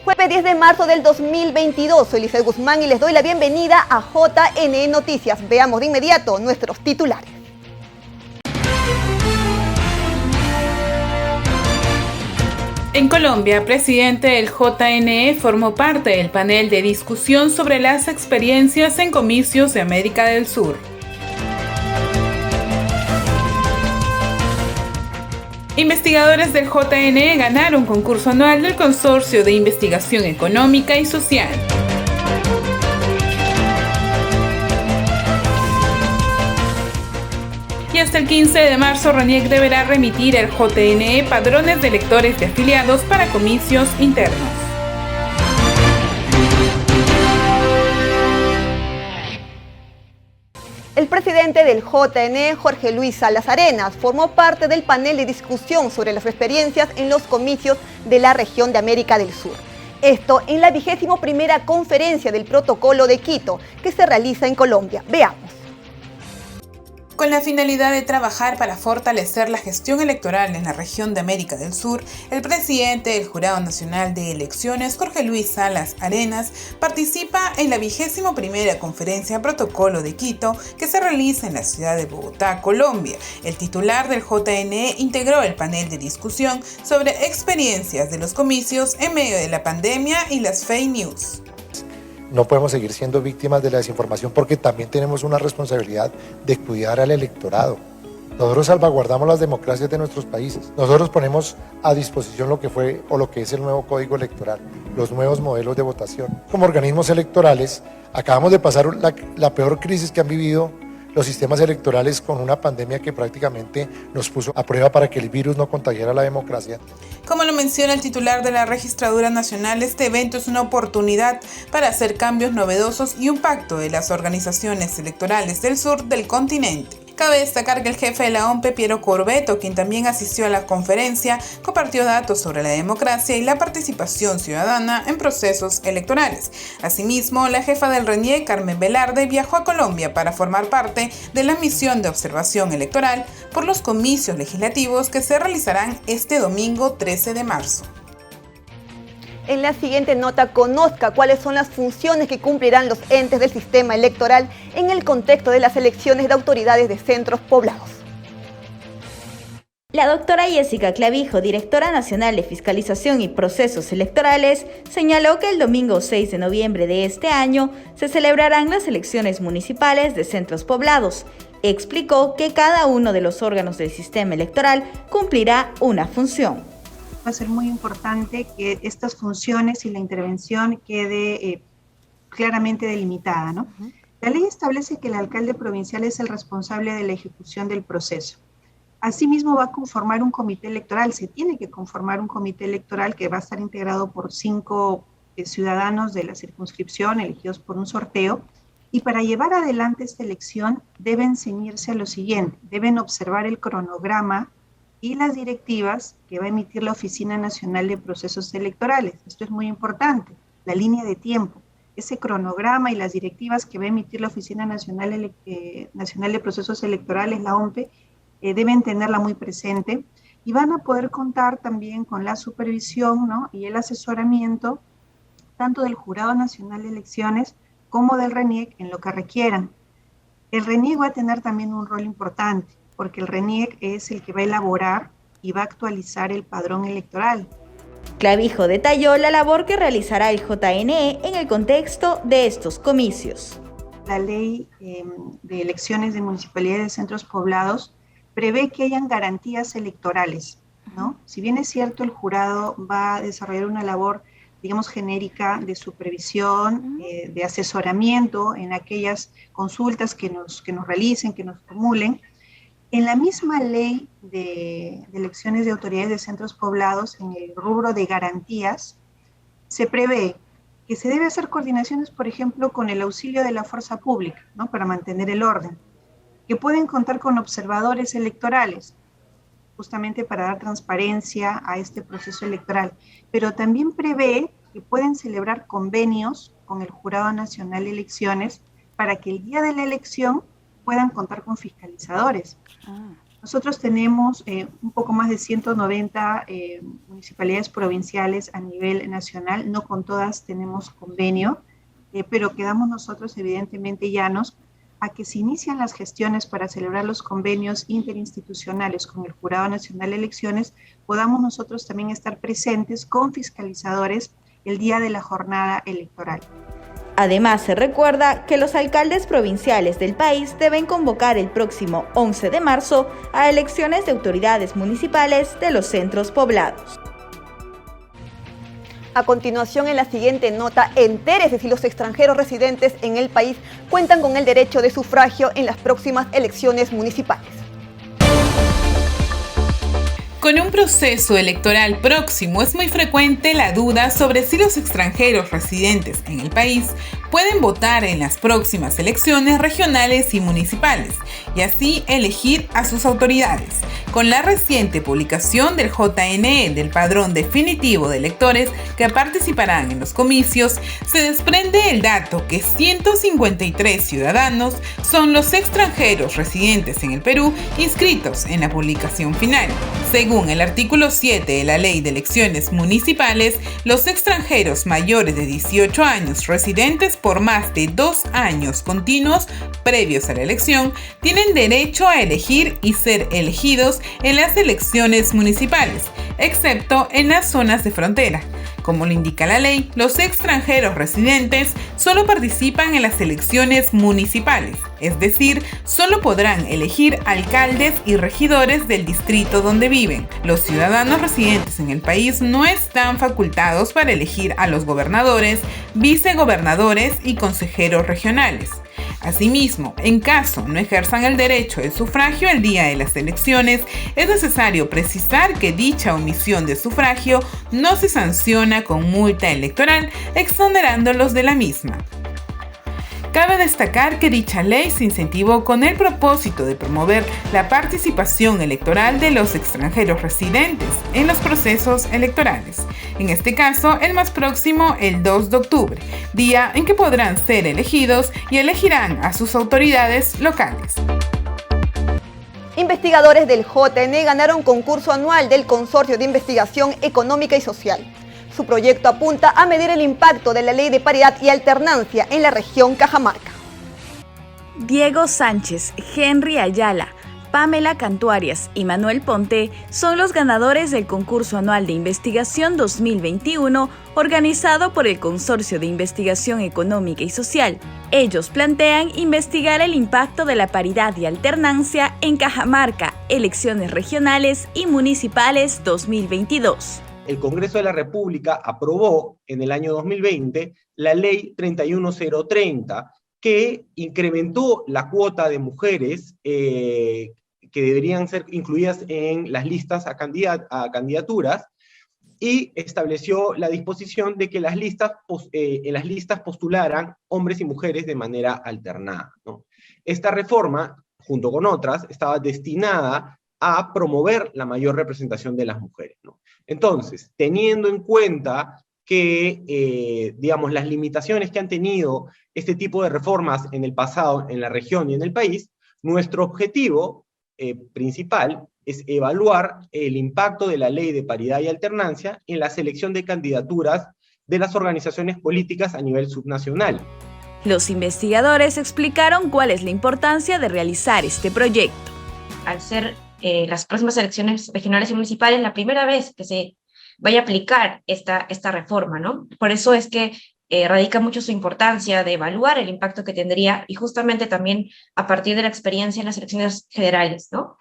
Jueves 10 de marzo del 2022, soy Lizeth Guzmán y les doy la bienvenida a JN Noticias. Veamos de inmediato nuestros titulares. En Colombia, presidente del JNE formó parte del panel de discusión sobre las experiencias en comicios de América del Sur. Investigadores del JNE ganaron concurso anual del Consorcio de Investigación Económica y Social. Y hasta el 15 de marzo, RENIEC deberá remitir al JNE padrones de electores de afiliados para comicios internos. El presidente del JNE, Jorge Luis Salas Arenas, formó parte del panel de discusión sobre las experiencias en los comicios de la región de América del Sur. Esto en la 21ª conferencia del Protocolo de Quito, que se realiza en Colombia. Veamos. Con la finalidad de trabajar para fortalecer la gestión electoral en la región de América del Sur, el presidente del Jurado Nacional de Elecciones, Jorge Luis Salas Arenas, participa en la 21ª Conferencia Protocolo de Quito, que se realiza en la ciudad de Bogotá, Colombia. El titular del JNE integró el panel de discusión sobre experiencias de los comicios en medio de la pandemia y las fake news. No podemos seguir siendo víctimas de la desinformación porque también tenemos una responsabilidad de cuidar al electorado. Nosotros salvaguardamos las democracias de nuestros países. Nosotros ponemos a disposición lo que fue o lo que es el nuevo código electoral, los nuevos modelos de votación. Como organismos electorales, acabamos de pasar la peor crisis que han vivido los sistemas electorales con una pandemia que prácticamente nos puso a prueba para que el virus no contagiara la democracia. Como lo menciona el titular de la Registraduría Nacional, este evento es una oportunidad para hacer cambios novedosos y un pacto de las organizaciones electorales del sur del continente. Cabe destacar que el jefe de la OMPE, Piero Corbeto, quien también asistió a la conferencia, compartió datos sobre la democracia y la participación ciudadana en procesos electorales. Asimismo, la jefa del RENIEC, Carmen Velarde, viajó a Colombia para formar parte de la misión de observación electoral por los comicios legislativos que se realizarán este domingo 13 de marzo. En la siguiente nota, conozca cuáles son las funciones que cumplirán los entes del sistema electoral en el contexto de las elecciones de autoridades de centros poblados. La doctora Jessica Clavijo, directora nacional de Fiscalización y Procesos Electorales, señaló que el domingo 6 de noviembre de este año se celebrarán las elecciones municipales de centros poblados. Explicó que cada uno de los órganos del sistema electoral cumplirá una función. Va a ser muy importante que estas funciones y la intervención quede claramente delimitada, ¿no? La ley establece que el alcalde provincial es el responsable de la ejecución del proceso. Asimismo, va a conformar un comité electoral, se tiene que conformar un comité electoral que va a estar integrado por 5 ciudadanos de la circunscripción elegidos por un sorteo, y para llevar adelante esta elección deben ceñirse a lo siguiente: deben observar el cronograma y las directivas que va a emitir la Oficina Nacional de Procesos Electorales. Esto es muy importante, la línea de tiempo. Ese cronograma y las directivas que va a emitir la Oficina Nacional de Procesos Electorales, la OMPE, deben tenerla muy presente y van a poder contar también con la supervisión, ¿no?, y el asesoramiento tanto del Jurado Nacional de Elecciones como del RENIEC en lo que requieran. El RENIEC va a tener también un rol importante, porque el RENIEC es el que va a elaborar y va a actualizar el padrón electoral. Clavijo detalló la labor que realizará el JNE en el contexto de estos comicios. La ley de elecciones de municipalidades de centros poblados prevé que hayan garantías electorales, ¿no? Si bien es cierto, el jurado va a desarrollar una labor, digamos, genérica de supervisión, de asesoramiento en aquellas consultas que nos realicen, que nos formulen. En la misma ley de elecciones de autoridades de centros poblados, en el rubro de garantías, se prevé que se debe hacer coordinaciones, por ejemplo, con el auxilio de la fuerza pública, ¿no?, para mantener el orden, que pueden contar con observadores electorales, justamente para dar transparencia a este proceso electoral, pero también prevé que pueden celebrar convenios con el Jurado Nacional de Elecciones para que el día de la elección puedan contar con fiscalizadores. Nosotros tenemos un poco más de 190 municipalidades provinciales a nivel nacional, no con todas tenemos convenio, pero quedamos nosotros evidentemente llanos a que se inician las gestiones para celebrar los convenios interinstitucionales con el Jurado Nacional de Elecciones, podamos nosotros también estar presentes con fiscalizadores el día de la jornada electoral. Además, se recuerda que los alcaldes provinciales del país deben convocar el próximo 11 de marzo a elecciones de autoridades municipales de los centros poblados. A continuación, en la siguiente nota, entérese si los extranjeros residentes en el país cuentan con el derecho de sufragio en las próximas elecciones municipales. Con un proceso electoral próximo es muy frecuente la duda sobre si los extranjeros residentes en el país pueden votar en las próximas elecciones regionales y municipales y así elegir a sus autoridades. Con la reciente publicación del JNE del Padrón Definitivo de Electores que participarán en los comicios, se desprende el dato que 153 ciudadanos son los extranjeros residentes en el Perú inscritos en la publicación final. Según el artículo 7 de la Ley de Elecciones Municipales, los extranjeros mayores de 18 años residentes por más de 2 años continuos previos a la elección tienen derecho a elegir y ser elegidos en las elecciones municipales, excepto en las zonas de frontera. Como lo indica la ley, los extranjeros residentes solo participan en las elecciones municipales, es decir, solo podrán elegir alcaldes y regidores del distrito donde viven. Los ciudadanos residentes en el país no están facultados para elegir a los gobernadores, vicegobernadores y consejeros regionales. Asimismo, en caso no ejerzan el derecho de sufragio el día de las elecciones, es necesario precisar que dicha omisión de sufragio no se sanciona con multa electoral, exonerándolos de la misma. Cabe destacar que dicha ley se incentivó con el propósito de promover la participación electoral de los extranjeros residentes en los procesos electorales. En este caso, el más próximo, el 2 de octubre, día en que podrán ser elegidos y elegirán a sus autoridades locales. Investigadores del JN ganaron concurso anual del Consorcio de Investigación Económica y Social. Su proyecto apunta a medir el impacto de la Ley de Paridad y Alternancia en la región Cajamarca. Diego Sánchez, Henry Ayala, Pamela Cantuarias y Manuel Ponte son los ganadores del concurso anual de investigación 2021 organizado por el Consorcio de Investigación Económica y Social. Ellos plantean investigar el impacto de la paridad y alternancia en Cajamarca, elecciones regionales y municipales 2022. El Congreso de la República aprobó en el año 2020 la Ley 31030, que incrementó la cuota de mujeres que deberían ser incluidas en las listas a candidaturas y estableció la disposición de que en las listas postularan hombres y mujeres de manera alternada, ¿no? Esta reforma, junto con otras, estaba destinada a promover la mayor representación de las mujeres, ¿no? Entonces, teniendo en cuenta que, digamos, las limitaciones que han tenido este tipo de reformas en el pasado, en la región y en el país, nuestro objetivo principal es evaluar el impacto de la Ley de Paridad y Alternancia en la selección de candidaturas de las organizaciones políticas a nivel subnacional. Los investigadores explicaron cuál es la importancia de realizar este proyecto. Al ser las próximas elecciones regionales y municipales, la primera vez que se vaya a aplicar esta reforma, ¿no? Por eso es que radica mucho su importancia de evaluar el impacto que tendría y justamente también a partir de la experiencia en las elecciones generales, ¿no?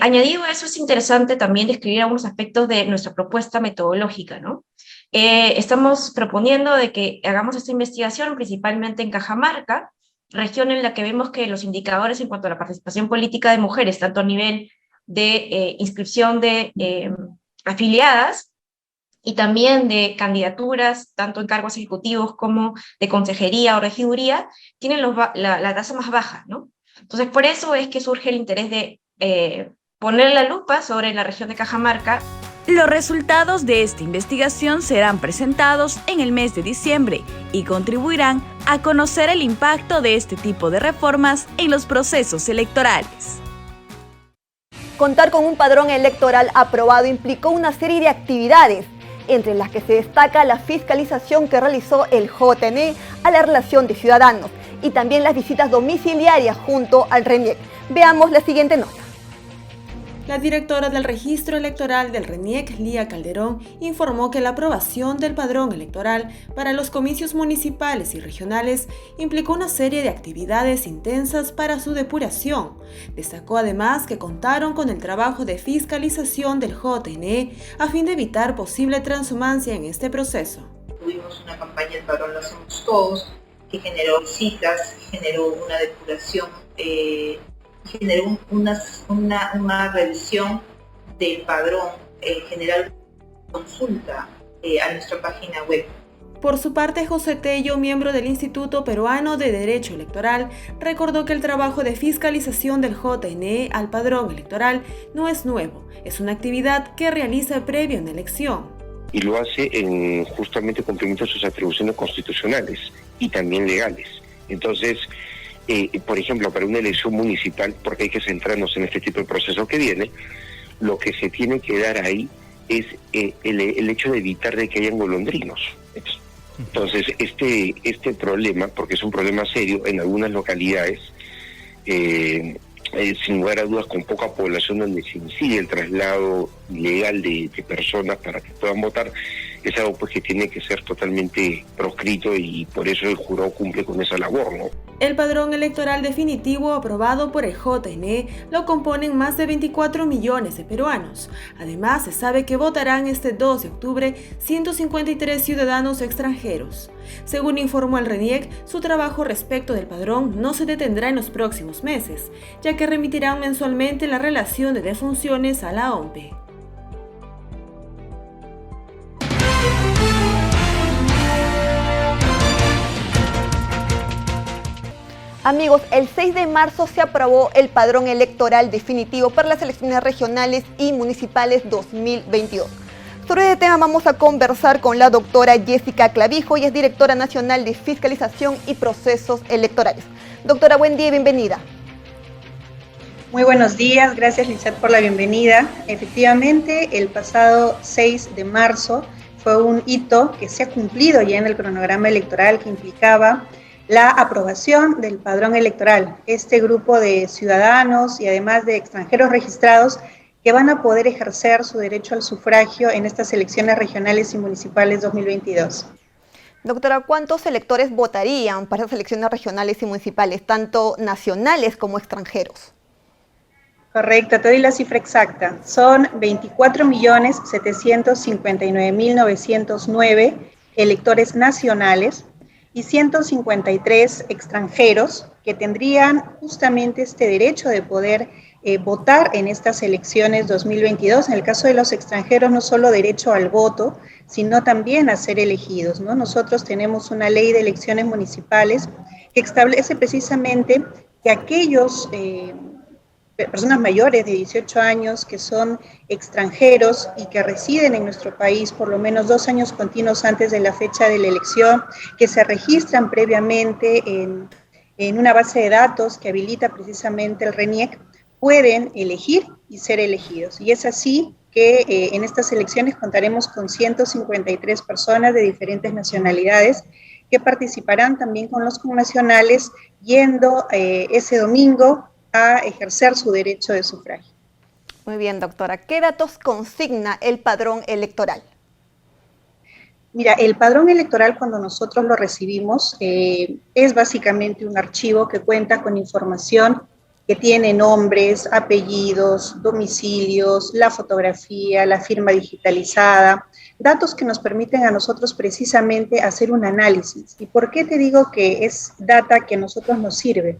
Añadido a eso, es interesante también describir algunos aspectos de nuestra propuesta metodológica, ¿no? Estamos proponiendo de que hagamos esta investigación principalmente en Cajamarca, región en la que vemos que los indicadores en cuanto a la participación política de mujeres, tanto a nivel de inscripción de afiliadas y también de candidaturas, tanto en cargos ejecutivos como de consejería o regiduría, tienen la tasa más baja, ¿no? Entonces, por eso es que surge el interés de poner la lupa sobre la región de Cajamarca. Los resultados de esta investigación serán presentados en el mes de diciembre y contribuirán a conocer el impacto de este tipo de reformas en los procesos electorales. Contar con un padrón electoral aprobado implicó una serie de actividades, entre las que se destaca la fiscalización que realizó el JNE a la relación de ciudadanos y también las visitas domiciliarias junto al RENIEC. Veamos la siguiente nota. La directora del Registro Electoral del RENIEC, Lía Calderón, informó que la aprobación del padrón electoral para los comicios municipales y regionales implicó una serie de actividades intensas para su depuración. Destacó además que contaron con el trabajo de fiscalización del JNE a fin de evitar posible transhumancia en este proceso. Tuvimos una campaña El Padrón Lo Hacemos Todos, que generó visitas, generó una depuración, generó una revisión del padrón, general consulta a nuestra página web. Por su parte, José Tello, miembro del Instituto Peruano de Derecho Electoral, recordó que el trabajo de fiscalización del JNE al padrón electoral no es nuevo, es una actividad que realiza previo a una elección. Y lo hace en justamente cumplimiento de sus atribuciones constitucionales y también legales. Entonces, por ejemplo, para una elección municipal, porque hay que centrarnos en este tipo de proceso que viene, lo que se tiene que dar ahí es el hecho de evitar de que hayan golondrinos. Entonces, este problema, porque es un problema serio en algunas localidades, sin lugar a dudas con poca población donde se incide el traslado ilegal de personas para que puedan votar, es algo pues que tiene que ser totalmente proscrito y por eso el jurado cumple con esa labor, ¿no? El padrón electoral definitivo aprobado por el JNE lo componen más de 24 millones de peruanos. Además, se sabe que votarán este 2 de octubre 153 ciudadanos extranjeros. Según informó el RENIEC, su trabajo respecto del padrón no se detendrá en los próximos meses, ya que remitirán mensualmente la relación de defunciones a la OMPE. Amigos, el 6 de marzo se aprobó el padrón electoral definitivo para las elecciones regionales y municipales 2022. Sobre este tema vamos a conversar con la doctora Jessica Clavijo, ella es directora nacional de Fiscalización y Procesos Electorales. Doctora, buen día y bienvenida. Muy buenos días, gracias Lizeth por la bienvenida. Efectivamente, el pasado 6 de marzo fue un hito que se ha cumplido ya en el cronograma electoral que implicaba la aprobación del padrón electoral. Este grupo de ciudadanos y además de extranjeros registrados que van a poder ejercer su derecho al sufragio en estas elecciones regionales y municipales 2022. Doctora, ¿cuántos electores votarían para las elecciones regionales y municipales, tanto nacionales como extranjeros? Correcto, te doy la cifra exacta. Son 24.759.909 electores nacionales y 153 extranjeros que tendrían justamente este derecho de poder votar en estas elecciones 2022. En el caso de los extranjeros, no solo derecho al voto, sino también a ser elegidos, ¿no? Nosotros tenemos una ley de elecciones municipales que establece precisamente que aquellos personas mayores de 18 años que son extranjeros y que residen en nuestro país por lo menos 2 años continuos antes de la fecha de la elección, que se registran previamente en una base de datos que habilita precisamente el RENIEC, pueden elegir y ser elegidos. Y es así que en estas elecciones contaremos con 153 personas de diferentes nacionalidades que participarán también con los connacionales yendo ese domingo a ejercer su derecho de sufragio. Muy bien, doctora. ¿Qué datos consigna el padrón electoral? Mira, el padrón electoral cuando nosotros lo recibimos es básicamente un archivo que cuenta con información que tiene nombres, apellidos, domicilios, la fotografía, la firma digitalizada, datos que nos permiten a nosotros precisamente hacer un análisis. ¿Y por qué te digo que es data que a nosotros nos sirve?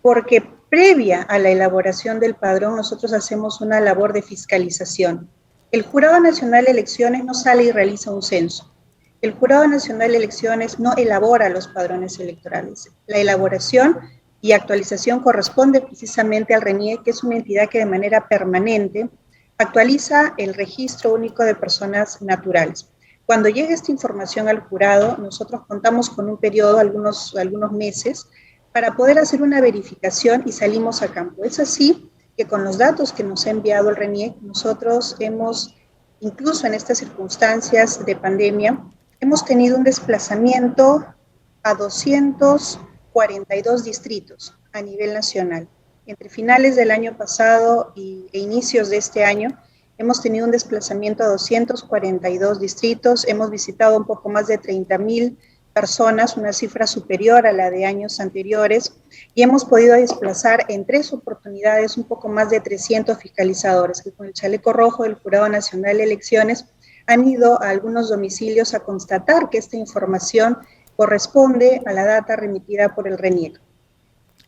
Porque previa a la elaboración del padrón, nosotros hacemos una labor de fiscalización. El Jurado Nacional de Elecciones no sale y realiza un censo. El Jurado Nacional de Elecciones no elabora los padrones electorales. La elaboración y actualización corresponde precisamente al RENIEC, que es una entidad que de manera permanente actualiza el Registro Único de Personas Naturales. Cuando llegue esta información al jurado, nosotros contamos con un periodo, algunos meses, para poder hacer una verificación y salimos a campo. Es así que con los datos que nos ha enviado el RENIEC, nosotros hemos, incluso en estas circunstancias de pandemia, hemos tenido un desplazamiento a 242 distritos a nivel nacional. Entre finales del año pasado e inicios de este año, hemos tenido un desplazamiento a 242 distritos, hemos visitado un poco más de 30.000 personas, una cifra superior a la de años anteriores, y hemos podido desplazar en 3 oportunidades un poco más de 300 fiscalizadores, que con el chaleco rojo del Jurado Nacional de Elecciones han ido a algunos domicilios a constatar que esta información corresponde a la data remitida por el RENIEC.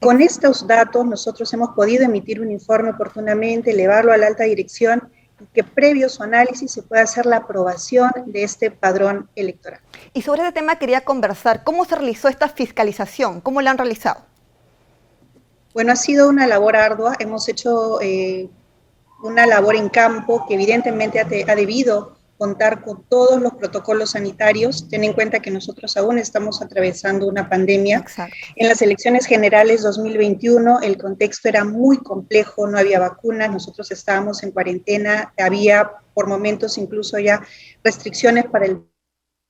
Con estos datos nosotros hemos podido emitir un informe oportunamente, elevarlo a la alta dirección y que previo su análisis se pueda hacer la aprobación de este padrón electoral. Y sobre este tema quería conversar, ¿cómo se realizó esta fiscalización? ¿Cómo la han realizado? Bueno, ha sido una labor ardua, hemos hecho una labor en campo que evidentemente ha debido contar con todos los protocolos sanitarios. Ten en cuenta que nosotros aún estamos atravesando una pandemia. Exacto. En las elecciones generales 2021 el contexto era muy complejo, no había vacunas, nosotros estábamos en cuarentena, había por momentos incluso ya restricciones para el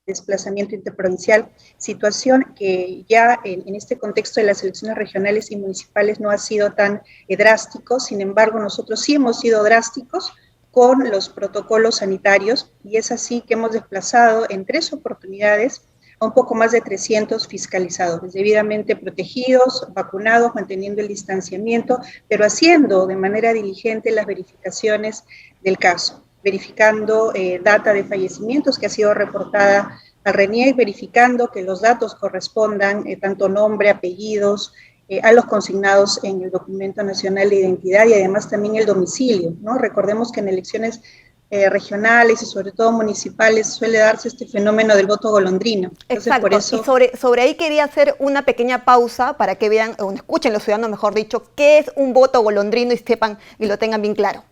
desplazamiento interprovincial, situación que ya en este contexto de las elecciones regionales y municipales no ha sido tan drástico. Sin embargo, nosotros sí hemos sido drásticos con los protocolos sanitarios, y es así que hemos desplazado en 3 oportunidades a un poco más de 300 fiscalizadores, debidamente protegidos, vacunados, manteniendo el distanciamiento, pero haciendo de manera diligente las verificaciones del caso, verificando data de fallecimientos que ha sido reportada al RENIEC, verificando que los datos correspondan, tanto nombre, apellidos, a los consignados en el Documento Nacional de Identidad, y además también el domicilio, ¿no? Recordemos que en elecciones regionales y sobre todo municipales suele darse este fenómeno del voto golondrino. Entonces, exacto, por eso, y sobre ahí quería hacer una pequeña pausa para que vean, o escuchen los ciudadanos, mejor dicho, qué es un voto golondrino y sepan y lo tengan bien claro.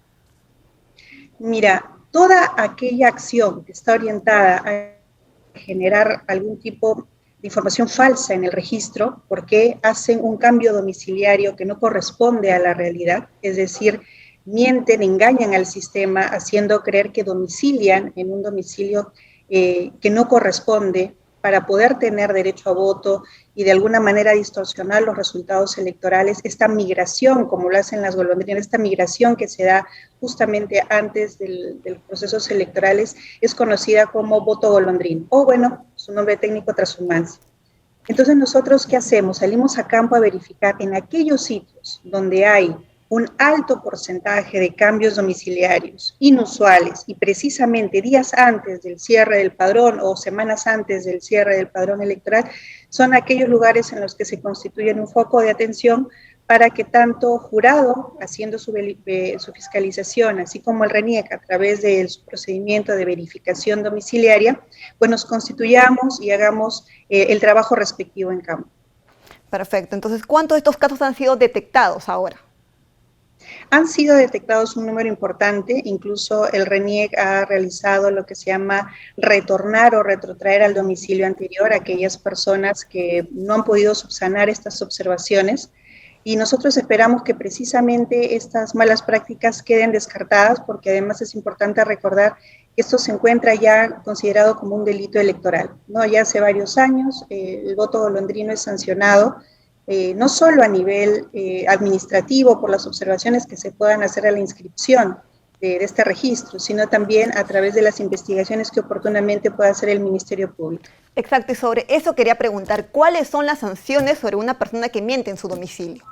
Mira, toda aquella acción que está orientada a generar algún tipo de información falsa en el registro, porque hacen un cambio domiciliario que no corresponde a la realidad, es decir, mienten, engañan al sistema, haciendo creer que domicilian en un domicilio que no corresponde para poder tener derecho a voto y de alguna manera distorsionar los resultados electorales. Esta migración, como lo hacen las golondrinas, esta migración que se da justamente antes de los procesos electorales, es conocida como voto golondrino, o bueno, su nombre técnico, transhumancia. Entonces nosotros, ¿qué hacemos? Salimos a campo a verificar en aquellos sitios donde hay un alto porcentaje de cambios domiciliarios inusuales y precisamente días antes del cierre del padrón o semanas antes del cierre del padrón electoral, son aquellos lugares en los que se constituyen un foco de atención para que tanto jurado, haciendo su fiscalización, así como el RENIEC a través de su procedimiento de verificación domiciliaria, pues nos constituyamos y hagamos el trabajo respectivo en campo. Perfecto. Entonces, ¿cuántos de estos casos han sido detectados ahora? Han sido detectados un número importante, incluso el RENIEC ha realizado lo que se llama retornar o retrotraer al domicilio anterior a aquellas personas que no han podido subsanar estas observaciones, y nosotros esperamos que precisamente estas malas prácticas queden descartadas, porque además es importante recordar que esto se encuentra ya considerado como un delito electoral, ¿no? Ya hace varios años el voto golondrino es sancionado, no solo a nivel administrativo por las observaciones que se puedan hacer a la inscripción de este registro, sino también a través de las investigaciones que oportunamente pueda hacer el Ministerio Público. Exacto, y sobre eso quería preguntar, ¿cuáles son las sanciones sobre una persona que miente en su domicilio?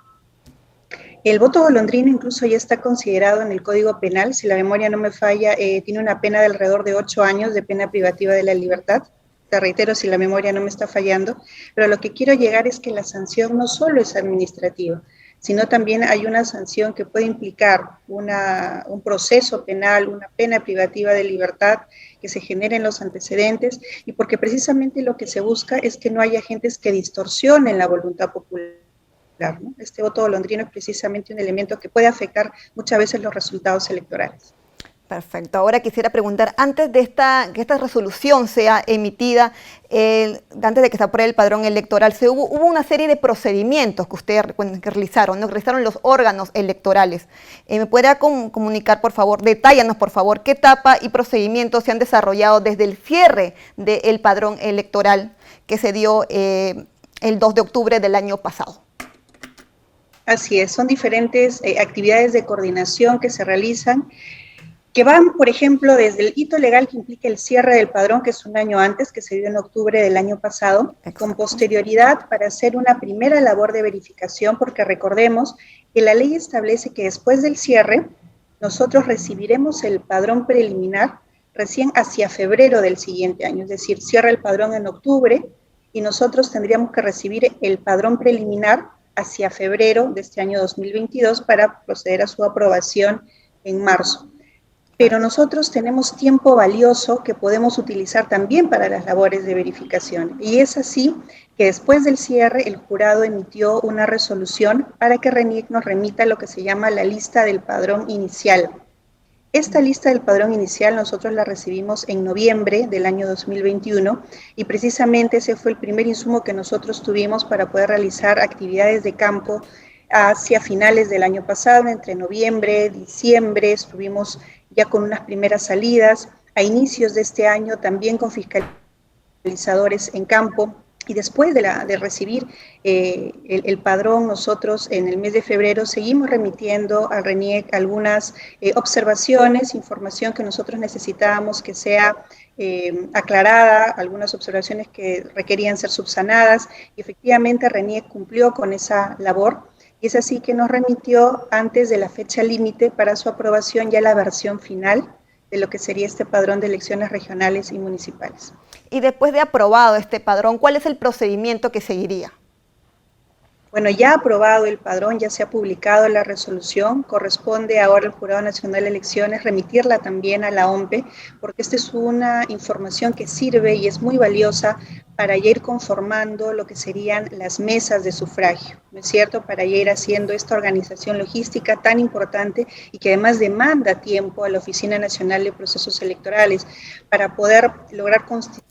El voto golondrino incluso ya está considerado en el Código Penal, si la memoria no me falla, tiene una pena de alrededor de 8 años de pena privativa de la libertad. Te reitero si la memoria no me está fallando, pero lo que quiero llegar es que la sanción no solo es administrativa, sino también hay una sanción que puede implicar un proceso penal, una pena privativa de libertad, que se generen los antecedentes, y porque precisamente lo que se busca es que no haya agentes que distorsionen la voluntad popular, ¿no? Este voto golondrino es precisamente un elemento que puede afectar muchas veces los resultados electorales. Perfecto. Ahora quisiera preguntar, antes de que esta resolución sea emitida, antes de que se apruebe el padrón electoral, hubo una serie de procedimientos que ustedes realizaron, ¿no? Que realizaron los órganos electorales. ¿Me podría comunicar, por favor, detállanos, por favor, qué etapa y procedimientos se han desarrollado desde el cierre del padrón electoral que se dio el 2 de octubre del año pasado? Así es, son diferentes actividades de coordinación que se realizan, que van, por ejemplo, desde el hito legal que implica el cierre del padrón, que es un año antes, que se dio en octubre del año pasado, con posterioridad para hacer una primera labor de verificación, porque recordemos que la ley establece que después del cierre, nosotros recibiremos el padrón preliminar recién hacia febrero del siguiente año, es decir, cierra el padrón en octubre y nosotros tendríamos que recibir el padrón preliminar hacia febrero de este año 2022 para proceder a su aprobación en marzo. Pero nosotros tenemos tiempo valioso que podemos utilizar también para las labores de verificación. Y es así que después del cierre, el jurado emitió una resolución para que RENIEC nos remita lo que se llama la lista del padrón inicial. Esta lista del padrón inicial nosotros la recibimos en noviembre del año 2021 y precisamente ese fue el primer insumo que nosotros tuvimos para poder realizar actividades de campo hacia finales del año pasado, entre noviembre, diciembre, estuvimos ya con unas primeras salidas, a inicios de este año también con fiscalizadores en campo, y después de recibir el padrón, nosotros en el mes de febrero seguimos remitiendo al RENIEC algunas observaciones, información que nosotros necesitábamos que sea aclarada, algunas observaciones que requerían ser subsanadas, y efectivamente RENIEC cumplió con esa labor. Y es así que nos remitió antes de la fecha límite para su aprobación ya la versión final de lo que sería este padrón de elecciones regionales y municipales. Y después de aprobado este padrón, ¿cuál es el procedimiento que seguiría? Bueno, ya aprobado el padrón, ya se ha publicado la resolución, corresponde ahora al Jurado Nacional de Elecciones remitirla también a la OMPE, porque esta es una información que sirve y es muy valiosa para ya ir conformando lo que serían las mesas de sufragio, ¿no es cierto? Para ya ir haciendo esta organización logística tan importante y que además demanda tiempo a la Oficina Nacional de Procesos Electorales para poder lograr constituir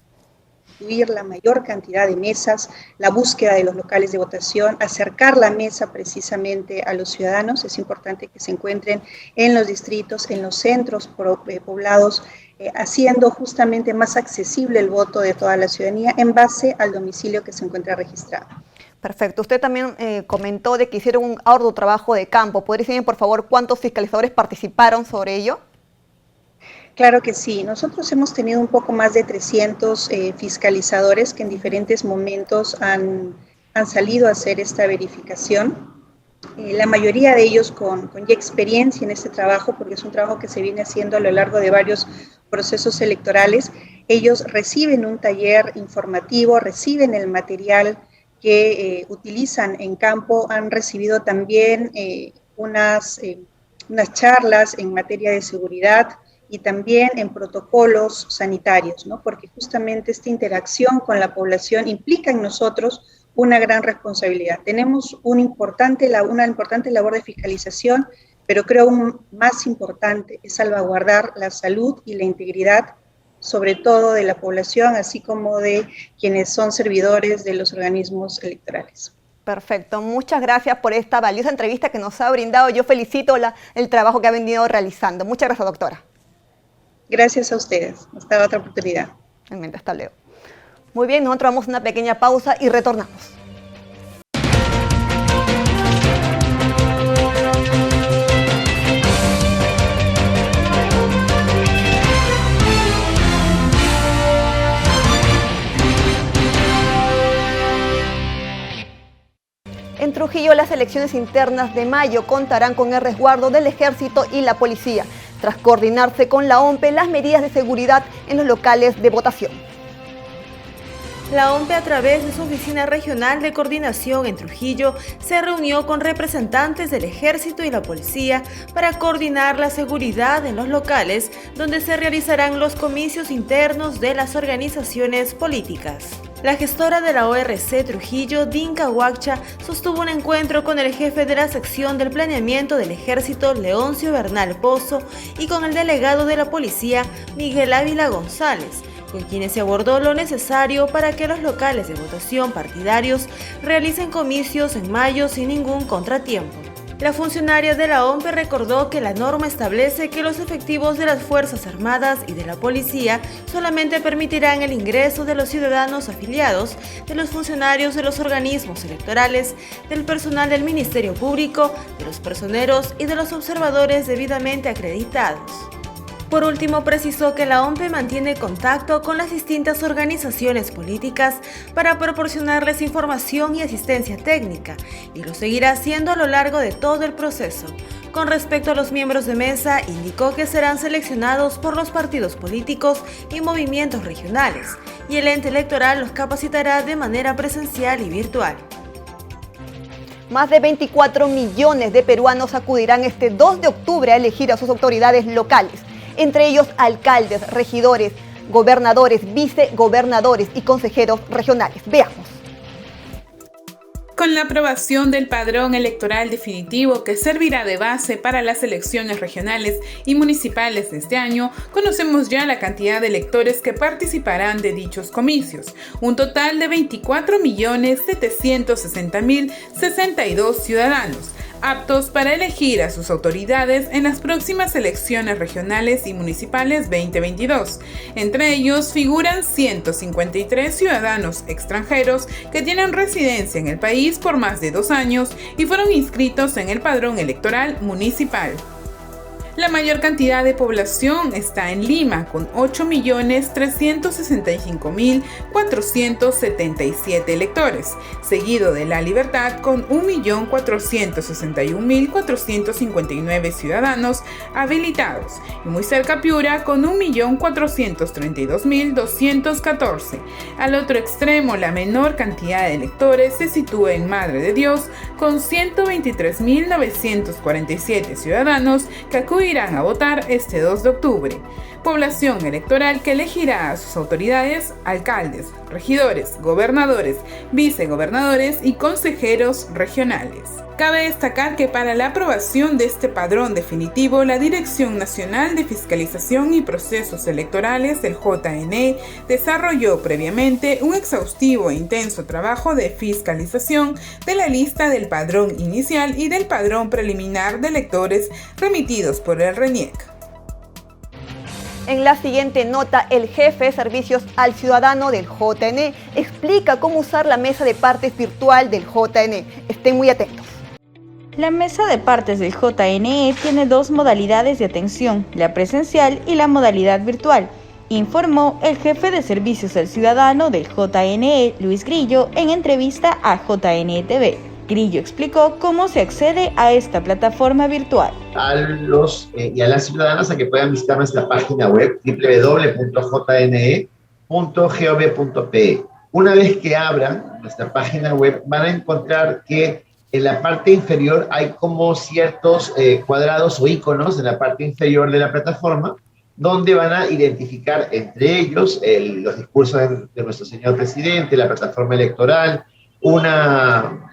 la mayor cantidad de mesas, la búsqueda de los locales de votación, acercar la mesa precisamente a los ciudadanos. Es importante que se encuentren en los distritos, en los centros poblados, haciendo justamente más accesible el voto de toda la ciudadanía en base al domicilio que se encuentra registrado. Perfecto. Usted también comentó de que hicieron un arduo trabajo de campo. ¿Podría decirme, por favor, cuántos fiscalizadores participaron sobre ello? Claro que sí. Nosotros hemos tenido un poco más de 300 fiscalizadores que en diferentes momentos han salido a hacer esta verificación. La mayoría de ellos con ya experiencia en este trabajo, porque es un trabajo que se viene haciendo a lo largo de varios procesos electorales. Ellos reciben un taller informativo, reciben el material que utilizan en campo, han recibido también unas charlas en materia de seguridad y también en protocolos sanitarios, ¿no? Porque justamente esta interacción con la población implica en nosotros una gran responsabilidad. Tenemos una importante labor de fiscalización, pero creo aún más importante es salvaguardar la salud y la integridad, sobre todo de la población, así como de quienes son servidores de los organismos electorales. Perfecto, muchas gracias por esta valiosa entrevista que nos ha brindado. Yo felicito el trabajo que ha venido realizando. Muchas gracias, doctora. Gracias a ustedes. Hasta otra oportunidad. Hasta luego. Muy bien, nosotros vamos a una pequeña pausa y retornamos. En Trujillo, las elecciones internas de mayo contarán con el resguardo del Ejército y la Policía, tras coordinarse con la OMPE las medidas de seguridad en los locales de votación. La OMPE, a través de su Oficina Regional de Coordinación en Trujillo, se reunió con representantes del Ejército y la Policía para coordinar la seguridad en los locales donde se realizarán los comicios internos de las organizaciones políticas. La gestora de la ORC Trujillo, Dinka Huaccha, sostuvo un encuentro con el jefe de la sección del planeamiento del Ejército, Leoncio Bernal Pozo, y con el delegado de la policía, Miguel Ávila González, con quienes se abordó lo necesario para que los locales de votación partidarios realicen comicios en mayo sin ningún contratiempo. La funcionaria de la OMPE recordó que la norma establece que los efectivos de las Fuerzas Armadas y de la Policía solamente permitirán el ingreso de los ciudadanos afiliados, de los funcionarios de los organismos electorales, del personal del Ministerio Público, de los personeros y de los observadores debidamente acreditados. Por último, precisó que la OMPE mantiene contacto con las distintas organizaciones políticas para proporcionarles información y asistencia técnica, y lo seguirá haciendo a lo largo de todo el proceso. Con respecto a los miembros de mesa, indicó que serán seleccionados por los partidos políticos y movimientos regionales, y el ente electoral los capacitará de manera presencial y virtual. Más de 24 millones de peruanos acudirán este 2 de octubre a elegir a sus autoridades locales, entre ellos alcaldes, regidores, gobernadores, vicegobernadores y consejeros regionales. Veamos. Con la aprobación del padrón electoral definitivo que servirá de base para las elecciones regionales y municipales de este año, conocemos ya la cantidad de electores que participarán de dichos comicios, un total de 24.760.062 ciudadanos, aptos para elegir a sus autoridades en las próximas elecciones regionales y municipales 2022. Entre ellos figuran 153 ciudadanos extranjeros que tienen residencia en el país por más de 2 años y fueron inscritos en el padrón electoral municipal. La mayor cantidad de población está en Lima, con 8.365.477 electores, seguido de La Libertad con 1.461.459 ciudadanos habilitados, y muy cerca Piura con 1.432.214. Al otro extremo, la menor cantidad de electores se sitúa en Madre de Dios, con 123.947 ciudadanos que acuden irán a votar este 2 de octubre. Población electoral que elegirá a sus autoridades, alcaldes, regidores, gobernadores, vicegobernadores y consejeros regionales. Cabe destacar que para la aprobación de este padrón definitivo, la Dirección Nacional de Fiscalización y Procesos Electorales del JNE desarrolló previamente un exhaustivo e intenso trabajo de fiscalización de la lista del padrón inicial y del padrón preliminar de electores remitidos por el RENIEC. En la siguiente nota, el jefe de Servicios al Ciudadano del JNE explica cómo usar la mesa de partes virtual del JNE. Estén muy atentos. La mesa de partes del JNE tiene 2 modalidades de atención, la presencial y la modalidad virtual, informó el jefe de Servicios al Ciudadano del JNE, Luis Grillo, en entrevista a JNE TV. Grillo explicó cómo se accede a esta plataforma virtual. A los y a las ciudadanas a que puedan visitar nuestra página web www.jne.gov.pe. Una vez que abran nuestra página web, van a encontrar que en la parte inferior hay como ciertos cuadrados o iconos en la parte inferior de la plataforma, donde van a identificar entre ellos los discursos de nuestro señor presidente, la plataforma electoral, una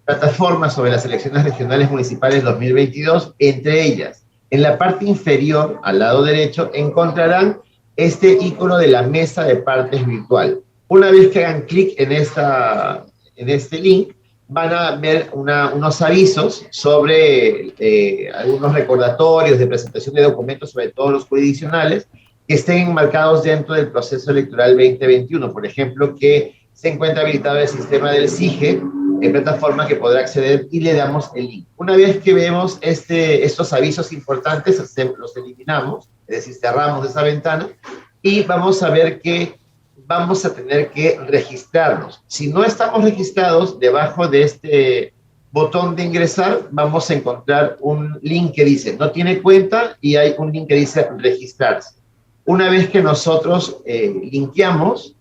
plataforma sobre las elecciones regionales municipales 2022. Entre ellas, en la parte inferior, al lado derecho, encontrarán este icono de la mesa de partes virtual. Una vez que hagan clic en este link, van a ver unos avisos sobre algunos recordatorios de presentación de documentos, sobre todo los jurisdiccionales, que estén enmarcados dentro del proceso electoral 2021. Por ejemplo, que se encuentra habilitado el sistema del SIGE, en plataforma que podrá acceder, y le damos el link. Una vez que vemos estos avisos importantes, los eliminamos, es decir, cerramos esa ventana, y vamos a ver que vamos a tener que registrarnos. Si no estamos registrados, debajo de este botón de ingresar, vamos a encontrar un link que dice no tiene cuenta, y hay un link que dice registrarse. Una vez que nosotros linkeamos,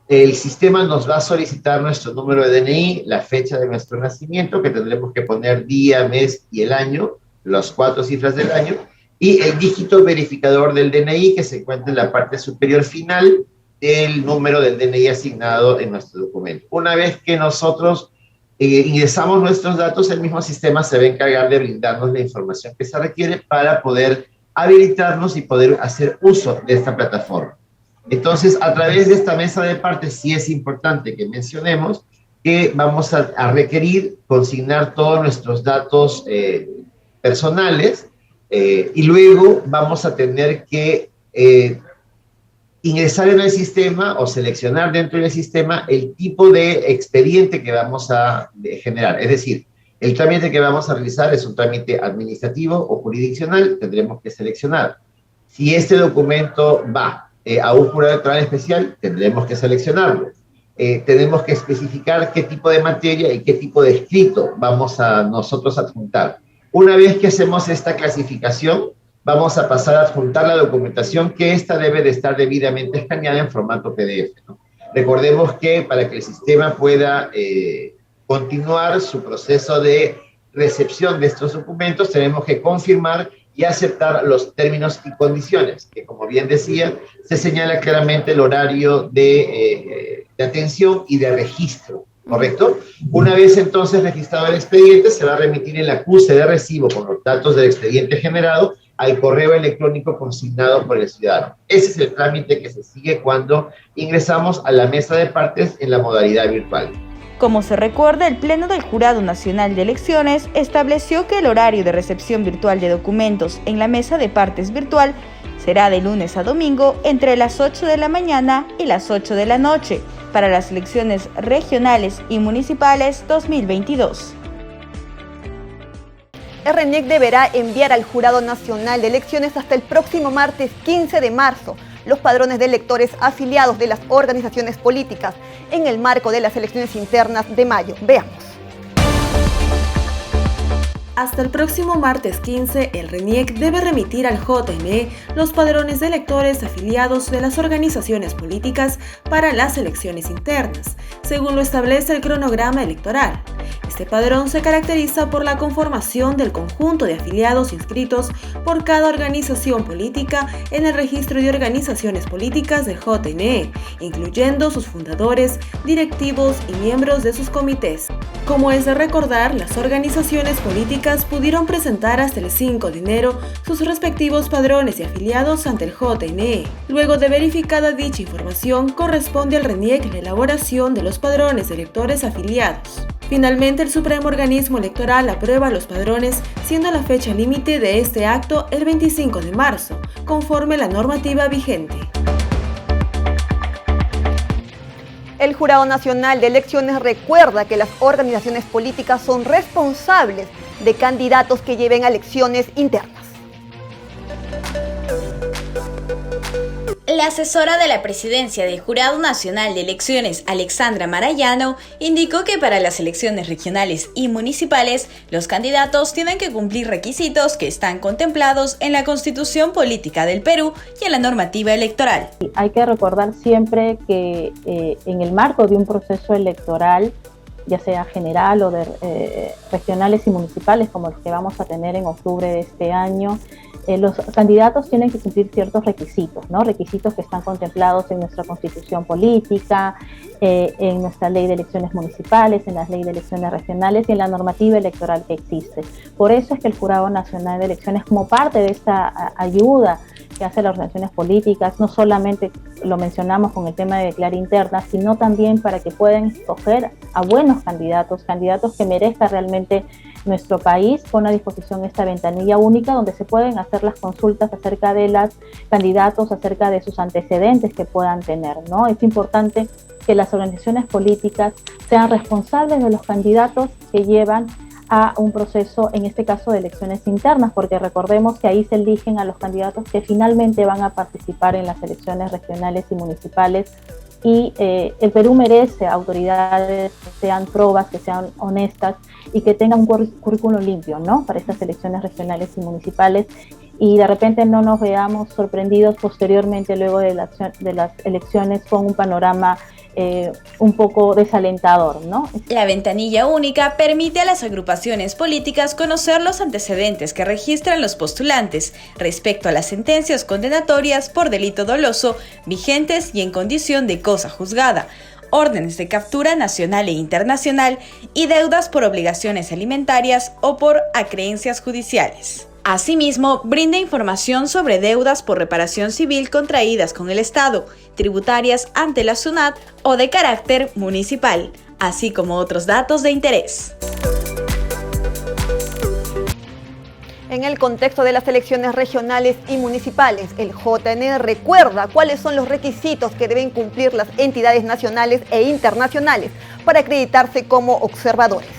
el sistema nos va a solicitar nuestro número de DNI, la fecha de nuestro nacimiento, que tendremos que poner día, mes y el año, las 4 cifras del año, y el dígito verificador del DNI, que se encuentra en la parte superior final del número del DNI asignado en nuestro documento. Una vez que nosotros ingresamos nuestros datos, el mismo sistema se va a encargar de brindarnos la información que se requiere para poder habilitarnos y poder hacer uso de esta plataforma. Entonces, a través de esta mesa de partes, sí es importante que mencionemos que vamos a requerir consignar todos nuestros datos personales y luego vamos a tener que ingresar en el sistema o seleccionar dentro del sistema el tipo de expediente que vamos a generar. Es decir, el trámite que vamos a realizar es un trámite administrativo o jurisdiccional, tendremos que seleccionar. Si este documento va a un jurado electoral especial, tendremos que seleccionarlo. Tenemos que especificar qué tipo de materia y qué tipo de escrito vamos a nosotros adjuntar. Una vez que hacemos esta clasificación, vamos a pasar a adjuntar la documentación, que esta debe de estar debidamente escaneada en formato PDF, ¿no? Recordemos que para que el sistema pueda continuar su proceso de recepción de estos documentos, tenemos que confirmar y aceptar los términos y condiciones, que como bien decía, se señala claramente el horario de atención y de registro, ¿correcto? Una vez entonces registrado el expediente, se va a remitir el acuse de recibo con los datos del expediente generado al correo electrónico consignado por el ciudadano. Ese es el trámite que se sigue cuando ingresamos a la mesa de partes en la modalidad virtual. Como se recuerda, el Pleno del Jurado Nacional de Elecciones estableció que el horario de recepción virtual de documentos en la mesa de partes virtual será de lunes a domingo entre las 8 de la mañana y las 8 de la noche para las elecciones regionales y municipales 2022. El RENIEC deberá enviar al Jurado Nacional de Elecciones hasta el próximo martes 15 de marzo los padrones de electores afiliados de las organizaciones políticas en el marco de las elecciones internas de mayo. Veamos. Hasta el próximo martes 15, el RENIEC debe remitir al JNE los padrones de electores afiliados de las organizaciones políticas para las elecciones internas, según lo establece el cronograma electoral. Este padrón se caracteriza por la conformación del conjunto de afiliados inscritos por cada organización política en el registro de organizaciones políticas del JNE, incluyendo sus fundadores, directivos y miembros de sus comités. Como es de recordar, las organizaciones políticas pudieron presentar hasta el 5 de enero sus respectivos padrones y afiliados ante el JNE. Luego de verificada dicha información, corresponde al RENIEC la elaboración de los padrones de electores afiliados. Finalmente, el Supremo Organismo Electoral aprueba los padrones, siendo la fecha límite de este acto el 25 de marzo, conforme a la normativa vigente. El Jurado Nacional de Elecciones recuerda que las organizaciones políticas son responsables de candidatos que lleven a elecciones internas. La asesora de la presidencia del Jurado Nacional de Elecciones, Alexandra Marayano, indicó que para las elecciones regionales y municipales, los candidatos tienen que cumplir requisitos que están contemplados en la Constitución Política del Perú y en la normativa electoral. Hay que recordar siempre que en el marco de un proceso electoral, ya sea general o de regionales y municipales, como el que vamos a tener en octubre de este año, los candidatos tienen que cumplir ciertos requisitos, ¿no? Requisitos que están contemplados en nuestra Constitución Política, en nuestra Ley de Elecciones Municipales, en la Ley de Elecciones Regionales y en la normativa electoral que existe. Por eso es que el Jurado Nacional de Elecciones, como parte de esta ayuda que hace las organizaciones políticas, no solamente lo mencionamos con el tema de declarar internas, sino también para que puedan escoger a buenos candidatos, candidatos que merezcan realmente nuestro país, pone a disposición esta ventanilla única donde se pueden hacer las consultas acerca de los candidatos, acerca de sus antecedentes que puedan tener, ¿no? Es importante que las organizaciones políticas sean responsables de los candidatos que llevan a un proceso, en este caso de elecciones internas, porque recordemos que ahí se eligen a los candidatos que finalmente van a participar en las elecciones regionales y municipales. Y el Perú merece autoridades que sean probas, que sean honestas y que tengan un currículum limpio, ¿no? Para estas elecciones regionales y municipales, y de repente no nos veamos sorprendidos posteriormente luego de las elecciones con un panorama un poco desalentador, ¿no? La ventanilla única permite a las agrupaciones políticas conocer los antecedentes que registran los postulantes respecto a las sentencias condenatorias por delito doloso vigentes y en condición de cosa juzgada, órdenes de captura nacional e internacional y deudas por obligaciones alimentarias o por acreencias judiciales. Asimismo, brinda información sobre deudas por reparación civil contraídas con el Estado, tributarias ante la SUNAT o de carácter municipal, así como otros datos de interés. En el contexto de las elecciones regionales y municipales, el JN recuerda cuáles son los requisitos que deben cumplir las entidades nacionales e internacionales para acreditarse como observadores.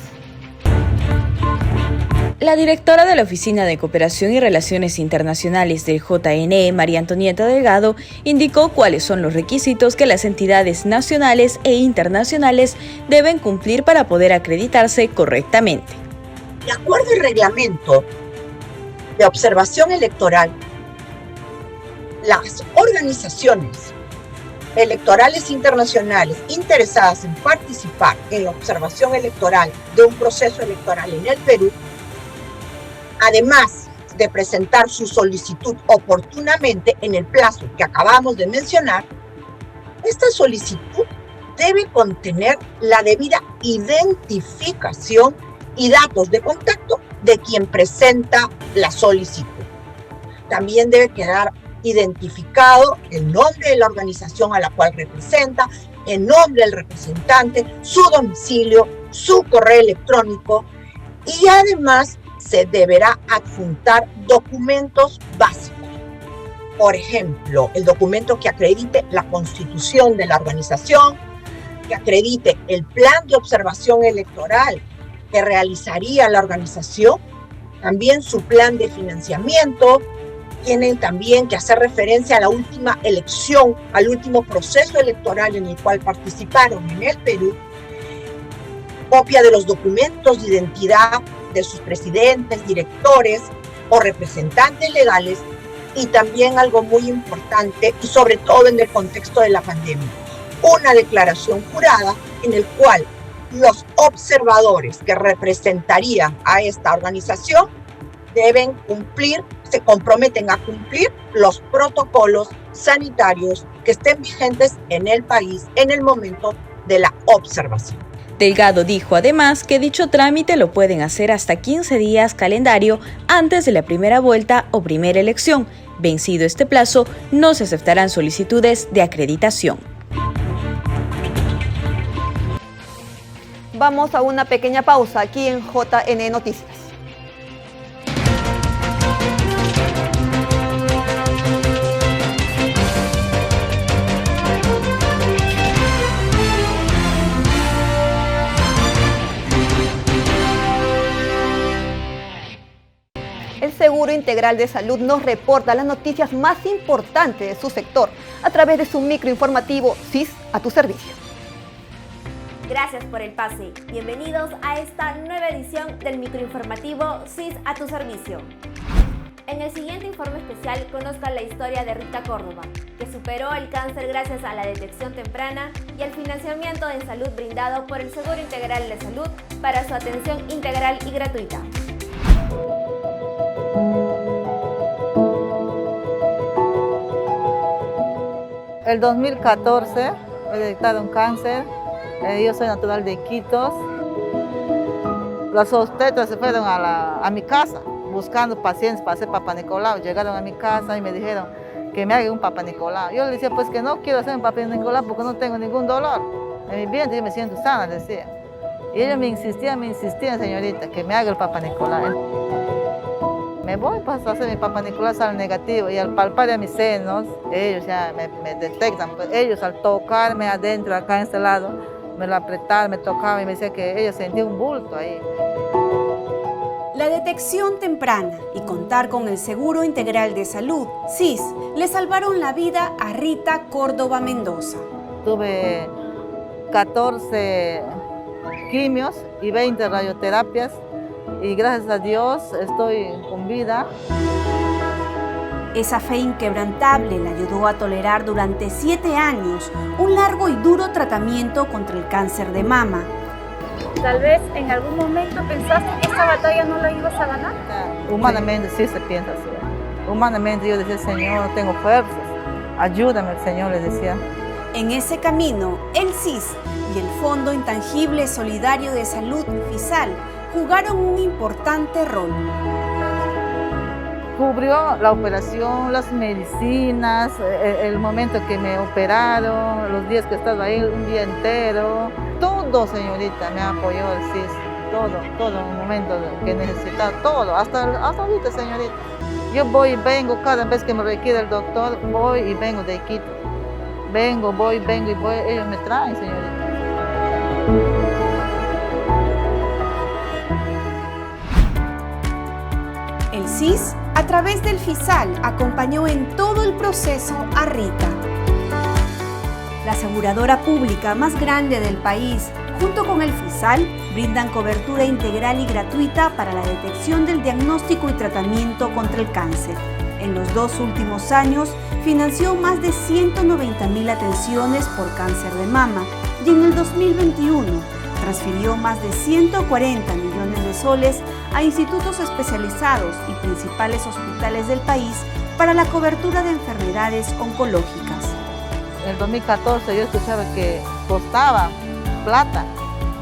La directora de la Oficina de Cooperación y Relaciones Internacionales del JNE, María Antonieta Delgado, indicó cuáles son los requisitos que las entidades nacionales e internacionales deben cumplir para poder acreditarse correctamente. De acuerdo al reglamento de observación electoral, las organizaciones electorales internacionales interesadas en participar en la observación electoral de un proceso electoral en el Perú, además de presentar su solicitud oportunamente en el plazo que acabamos de mencionar, esta solicitud debe contener la debida identificación y datos de contacto de quien presenta la solicitud. También debe quedar identificado el nombre de la organización a la cual representa, el nombre del representante, su domicilio, su correo electrónico y además se deberá adjuntar documentos básicos. Por ejemplo, el documento que acredite la constitución de la organización, que acredite el plan de observación electoral que realizaría la organización, también su plan de financiamiento. Tienen también que hacer referencia a la última elección, al último proceso electoral en el cual participaron en el Perú, copia de los documentos de identidad de sus presidentes, directores o representantes legales y también algo muy importante y sobre todo en el contexto de la pandemia, una declaración jurada en el cual los observadores que representarían a esta organización deben cumplir, se comprometen a cumplir los protocolos sanitarios que estén vigentes en el país en el momento de la observación. Delgado dijo además que dicho trámite lo pueden hacer hasta 15 días calendario antes de la primera vuelta o primera elección. Vencido este plazo, no se aceptarán solicitudes de acreditación. Vamos a una pequeña pausa aquí en JN Noticias. El Seguro Integral de Salud nos reporta las noticias más importantes de su sector a través de su microinformativo CIS a tu servicio. Gracias por el pase. Bienvenidos a esta nueva edición del microinformativo CIS a tu servicio. En el siguiente informe especial conozcan la historia de Rita Córdoba, que superó el cáncer gracias a la detección temprana y al financiamiento en salud brindado por el Seguro Integral de Salud para su atención integral y gratuita. El 2014 me detectaron cáncer. Yo soy natural de Iquitos. Los obstetras se fueron a mi casa buscando pacientes para hacer Papa Nicolau. Llegaron a mi casa y me dijeron que me haga un Papa Nicolau. Yo les decía, pues que no quiero hacer un Papa Nicolau porque no tengo ningún dolor. En mi vientre yo me siento sana, decía. Y ellos me insistían, señorita, que me haga el Papa Nicolau. Me voy pues, a hacer mi Papa Nicolau, sale negativo. Y al palpar a mis senos, ellos ya me detectan. Pues ellos al tocarme adentro, acá en este lado, me lo apretaban, me tocaban y me decían que ellos sentían un bulto ahí. La detección temprana y contar con el Seguro Integral de Salud, SIS, le salvaron la vida a Rita Córdoba Mendoza. Tuve 14 quimios y 20 radioterapias y gracias a Dios estoy con vida. Esa fe inquebrantable le ayudó a tolerar durante 7 años un largo y duro tratamiento contra el cáncer de mama. Tal vez en algún momento pensaste que esta batalla no la ibas a ganar. Humanamente sí se piensa así. Humanamente yo decía, Señor, no tengo fuerzas. Ayúdame, Señor, le decía. En ese camino, el CIS y el Fondo Intangible Solidario de Salud, FISAL, jugaron un importante rol. Cubrió la operación, las medicinas, el momento que me operaron, los días que estaba ahí, un día entero. Todo, señorita, me apoyó el CIS. Todo, en un momento que necesitaba, todo, hasta ahorita, señorita. Yo voy y vengo, cada vez que me requiere el doctor, voy y vengo de Quito. Vengo y voy, ellos me traen, señorita. El CIS, a través del FISAL, acompañó en todo el proceso a Rita. La aseguradora pública más grande del país, junto con el FISAL, brindan cobertura integral y gratuita para la detección del diagnóstico y tratamiento contra el cáncer. En los 2 últimos años, financió más de 190.000 atenciones por cáncer de mama y en el 2021 transfirió más de 140 millones de soles a institutos especializados y principales hospitales del país para la cobertura de enfermedades oncológicas. En el 2014 yo escuchaba que costaba plata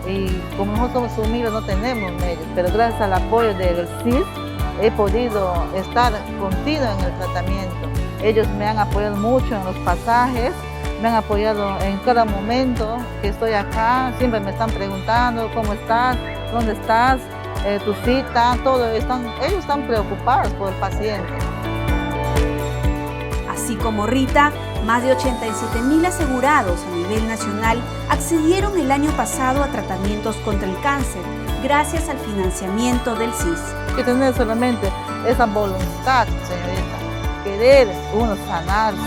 y como nosotros somos humildes no tenemos medios, pero gracias al apoyo del CIS he podido estar continuo en el tratamiento. Ellos me han apoyado mucho en los pasajes, me han apoyado en cada momento que estoy acá, siempre me están preguntando cómo estás, dónde estás, tu cita, todo, ellos están preocupados por el paciente. Así como Rita, más de 87.000 asegurados a nivel nacional accedieron el año pasado a tratamientos contra el cáncer, gracias al financiamiento del CIS. Hay que tener solamente esa voluntad, señorita, querer uno sanarse.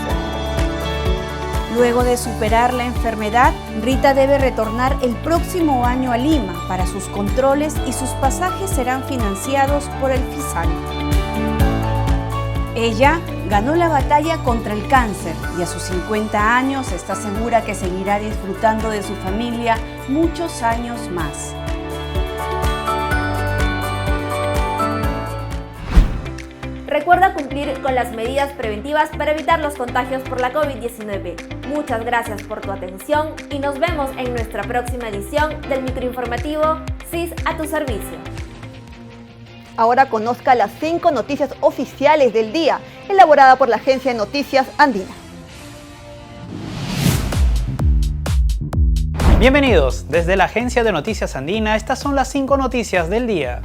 Luego de superar la enfermedad, Rita debe retornar el próximo año a Lima para sus controles y sus pasajes serán financiados por el FISAL. Ella ganó la batalla contra el cáncer y a sus 50 años está segura que seguirá disfrutando de su familia muchos años más. Recuerda cumplir con las medidas preventivas para evitar los contagios por la COVID-19. Muchas gracias por tu atención y nos vemos en nuestra próxima edición del microinformativo CIS a tu servicio. Ahora conozca las 5 noticias oficiales del día, elaborada por la Agencia de Noticias Andina. Bienvenidos, desde la Agencia de Noticias Andina, estas son las 5 noticias del día.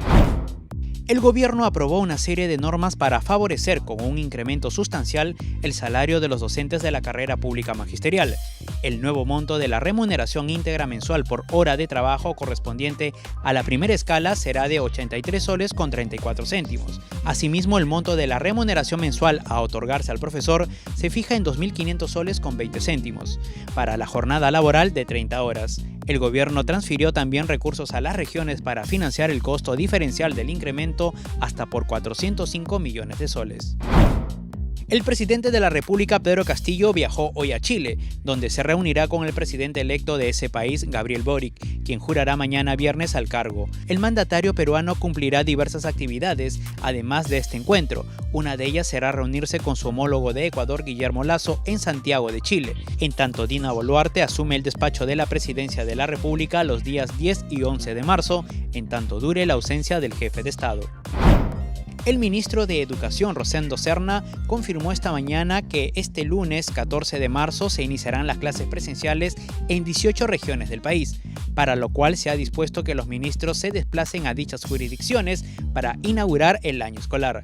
El gobierno aprobó una serie de normas para favorecer con un incremento sustancial el salario de los docentes de la carrera pública magisterial. El nuevo monto de la remuneración íntegra mensual por hora de trabajo correspondiente a la primera escala será de 83 soles con 34 céntimos. Asimismo, el monto de la remuneración mensual a otorgarse al profesor se fija en 2.500 soles con 20 céntimos, para la jornada laboral de 30 horas. El gobierno transfirió también recursos a las regiones para financiar el costo diferencial del incremento hasta por 405 millones de soles. El presidente de la República, Pedro Castillo, viajó hoy a Chile, donde se reunirá con el presidente electo de ese país, Gabriel Boric, quien jurará mañana viernes al cargo. El mandatario peruano cumplirá diversas actividades, además de este encuentro. Una de ellas será reunirse con su homólogo de Ecuador, Guillermo Lasso, en Santiago de Chile. En tanto, Dina Boluarte asume el despacho de la presidencia de la República los días 10 y 11 de marzo, en tanto dure la ausencia del jefe de Estado. El ministro de Educación, Rosendo Serna, confirmó esta mañana que este lunes 14 de marzo se iniciarán las clases presenciales en 18 regiones del país, para lo cual se ha dispuesto que los ministros se desplacen a dichas jurisdicciones para inaugurar el año escolar.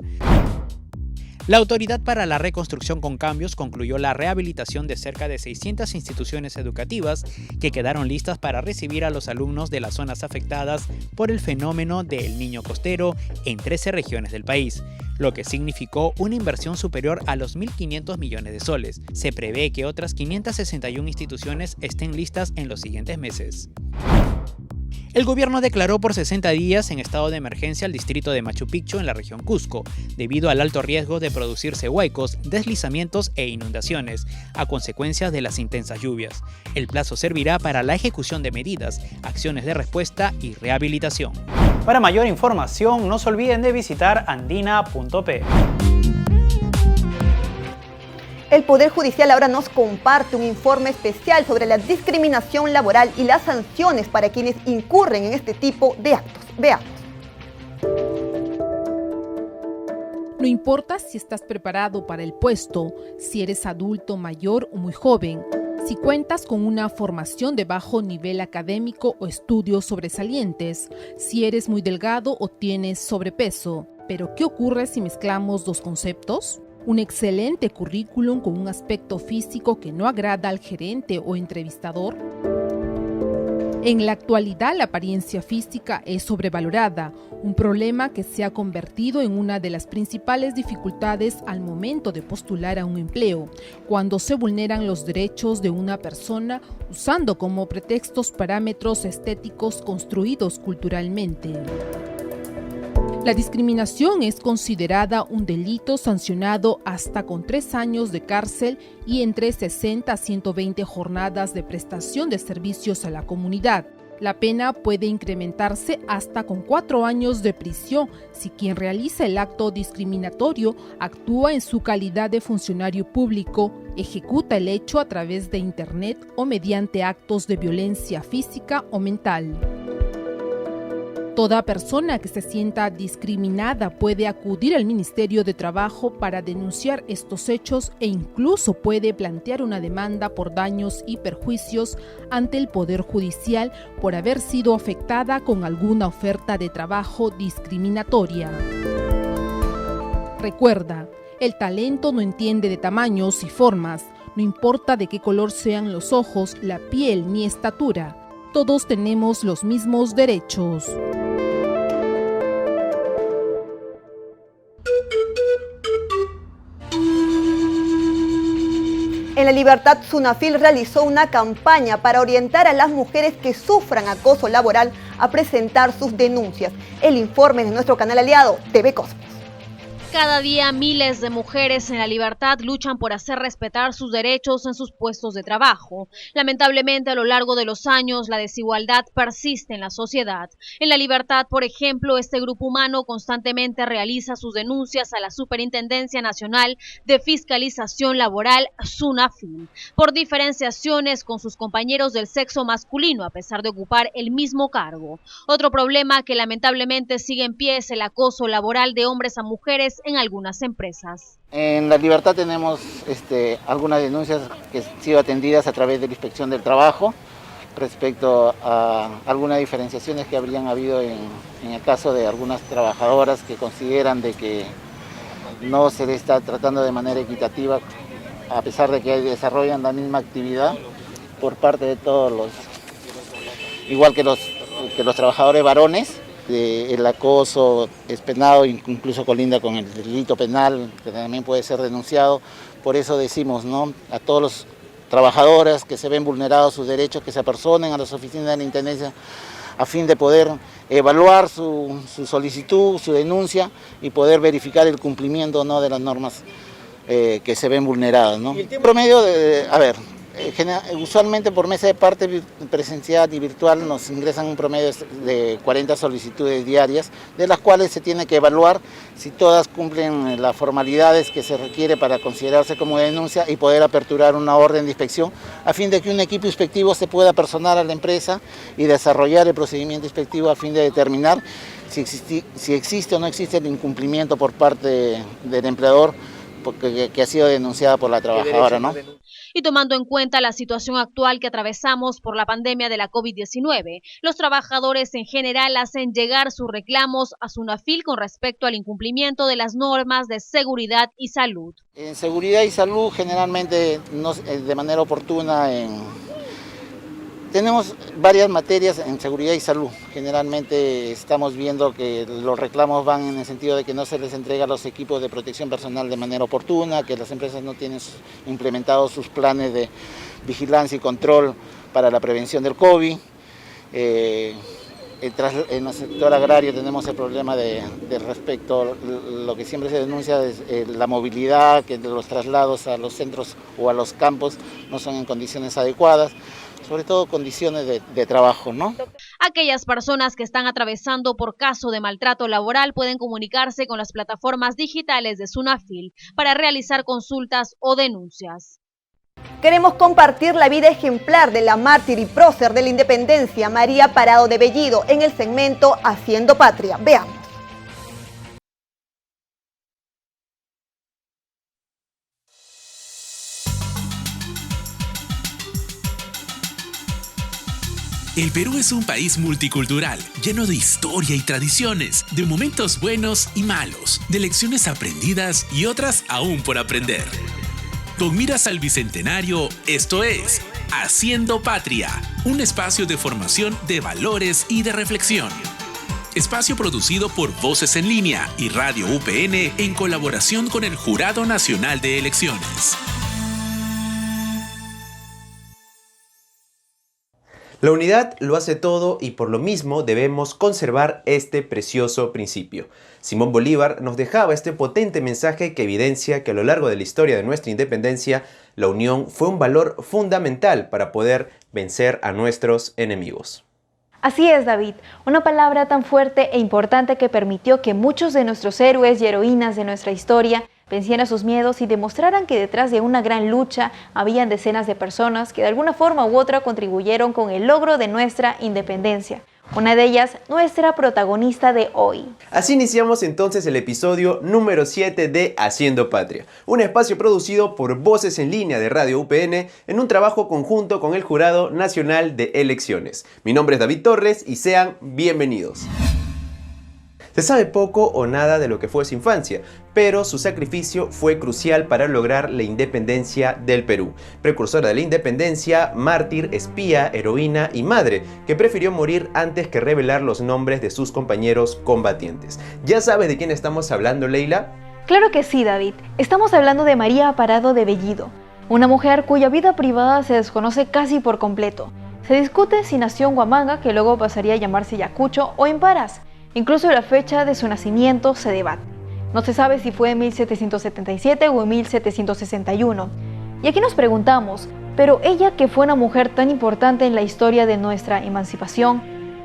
La Autoridad para la Reconstrucción con Cambios concluyó la rehabilitación de cerca de 600 instituciones educativas que quedaron listas para recibir a los alumnos de las zonas afectadas por el fenómeno del Niño Costero en 13 regiones del país, lo que significó una inversión superior a los 1.500 millones de soles. Se prevé que otras 561 instituciones estén listas en los siguientes meses. El gobierno declaró por 60 días en estado de emergencia al distrito de Machu Picchu en la región Cusco, debido al alto riesgo de producirse huaicos, deslizamientos e inundaciones, a consecuencia de las intensas lluvias. El plazo servirá para la ejecución de medidas, acciones de respuesta y rehabilitación. Para mayor información, no se olviden de visitar andina.p. El Poder Judicial ahora nos comparte un informe especial sobre la discriminación laboral y las sanciones para quienes incurren en este tipo de actos. Veamos. No importa si estás preparado para el puesto, si eres adulto, mayor o muy joven, si cuentas con una formación de bajo nivel académico o estudios sobresalientes, si eres muy delgado o tienes sobrepeso. ¿Pero qué ocurre si mezclamos dos conceptos? Un excelente currículum con un aspecto físico que no agrada al gerente o entrevistador. En la actualidad, la apariencia física es sobrevalorada, un problema que se ha convertido en una de las principales dificultades al momento de postular a un empleo, cuando se vulneran los derechos de una persona usando como pretextos parámetros estéticos construidos culturalmente. La discriminación es considerada un delito sancionado hasta con 3 años de cárcel y entre 60 a 120 jornadas de prestación de servicios a la comunidad. La pena puede incrementarse hasta con 4 años de prisión si quien realiza el acto discriminatorio actúa en su calidad de funcionario público, ejecuta el hecho a través de Internet o mediante actos de violencia física o mental. Toda persona que se sienta discriminada puede acudir al Ministerio de Trabajo para denunciar estos hechos e incluso puede plantear una demanda por daños y perjuicios ante el Poder Judicial por haber sido afectada con alguna oferta de trabajo discriminatoria. Recuerda, el talento no entiende de tamaños y formas, no importa de qué color sean los ojos, la piel ni estatura. Todos tenemos los mismos derechos. En La Libertad, Sunafil realizó una campaña para orientar a las mujeres que sufran acoso laboral a presentar sus denuncias. El informe de nuestro canal aliado, TV Cosmos. Cada día miles de mujeres en La Libertad luchan por hacer respetar sus derechos en sus puestos de trabajo. Lamentablemente, a lo largo de los años, la desigualdad persiste en la sociedad. En La Libertad, por ejemplo, este grupo humano constantemente realiza sus denuncias a la Superintendencia Nacional de Fiscalización Laboral, SUNAFIL, por diferenciaciones con sus compañeros del sexo masculino, a pesar de ocupar el mismo cargo. Otro problema que lamentablemente sigue en pie es el acoso laboral de hombres a mujeres en algunas empresas. En La Libertad tenemos algunas denuncias que han sido atendidas a través de la Inspección del Trabajo respecto a algunas diferenciaciones que habrían habido en el caso de algunas trabajadoras que consideran de que no se les está tratando de manera equitativa a pesar de que desarrollan la misma actividad por parte de todos los, igual que los trabajadores varones. El acoso es penado, incluso colinda con el delito penal, que también puede ser denunciado. Por eso decimos, ¿no?, a todos los trabajadoras que se ven vulnerados sus derechos, que se apersonen a las oficinas de la Intendencia a fin de poder evaluar su solicitud, su denuncia y poder verificar el cumplimiento, ¿no?, de las normas que se ven vulneradas, ¿no? El promedio usualmente por mesa de parte presencial y virtual nos ingresan un promedio de 40 solicitudes diarias, de las cuales se tiene que evaluar si todas cumplen las formalidades que se requiere para considerarse como denuncia y poder aperturar una orden de inspección a fin de que un equipo inspectivo se pueda personar a la empresa y desarrollar el procedimiento inspectivo a fin de determinar si existe o no existe el incumplimiento por parte del empleador que ha sido denunciada por la trabajadora, ¿no? Y tomando en cuenta la situación actual que atravesamos por la pandemia de la COVID-19, los trabajadores en general hacen llegar sus reclamos a SUNAFIL con respecto al incumplimiento de las normas de seguridad y salud. En seguridad y salud generalmente de manera oportuna tenemos varias materias en seguridad y salud. Generalmente estamos viendo que los reclamos van en el sentido de que no se les entrega los equipos de protección personal de manera oportuna, que las empresas no tienen implementados sus planes de vigilancia y control para la prevención del COVID. En el sector agrario tenemos el problema de respecto a lo que siempre se denuncia, es la movilidad, que los traslados a los centros o a los campos no son en condiciones adecuadas, sobre todo condiciones de trabajo, ¿no? Aquellas personas que están atravesando por caso de maltrato laboral pueden comunicarse con las plataformas digitales de SUNAFIL para realizar consultas o denuncias. Queremos compartir la vida ejemplar de la mártir y prócer de la independencia, María Parado de Bellido, en el segmento Haciendo Patria. Veamos. El Perú es un país multicultural, lleno de historia y tradiciones, de momentos buenos y malos, de lecciones aprendidas y otras aún por aprender. Con miras al Bicentenario, esto es Haciendo Patria, un espacio de formación de valores y de reflexión. Espacio producido por Voces en Línea y Radio UPN en colaboración con el Jurado Nacional de Elecciones. La unidad lo hace todo y por lo mismo debemos conservar este precioso principio. Simón Bolívar nos dejaba este potente mensaje que evidencia que a lo largo de la historia de nuestra independencia, la unión fue un valor fundamental para poder vencer a nuestros enemigos. Así es, David, una palabra tan fuerte e importante que permitió que muchos de nuestros héroes y heroínas de nuestra historia vencieran sus miedos y demostraran que detrás de una gran lucha habían decenas de personas que de alguna forma u otra contribuyeron con el logro de nuestra independencia. Una de ellas, nuestra protagonista de hoy. Así iniciamos entonces el episodio número 7 de Haciendo Patria, un espacio producido por Voces en Línea de Radio UPN en un trabajo conjunto con el Jurado Nacional de Elecciones. Mi nombre es David Torres y sean bienvenidos. Se sabe poco o nada de lo que fue su infancia, pero su sacrificio fue crucial para lograr la independencia del Perú. Precursora de la independencia, mártir, espía, heroína y madre, que prefirió morir antes que revelar los nombres de sus compañeros combatientes. ¿Ya sabes de quién estamos hablando, Leila? Claro que sí, David. Estamos hablando de María Parado de Bellido, una mujer cuya vida privada se desconoce casi por completo. Se discute si nació en Huamanga, que luego pasaría a llamarse Ayacucho, o en Parás. Incluso la fecha de su nacimiento se debate. No se sabe si fue en 1777 o en 1761. Y aquí nos preguntamos, pero ella que fue una mujer tan importante en la historia de nuestra emancipación,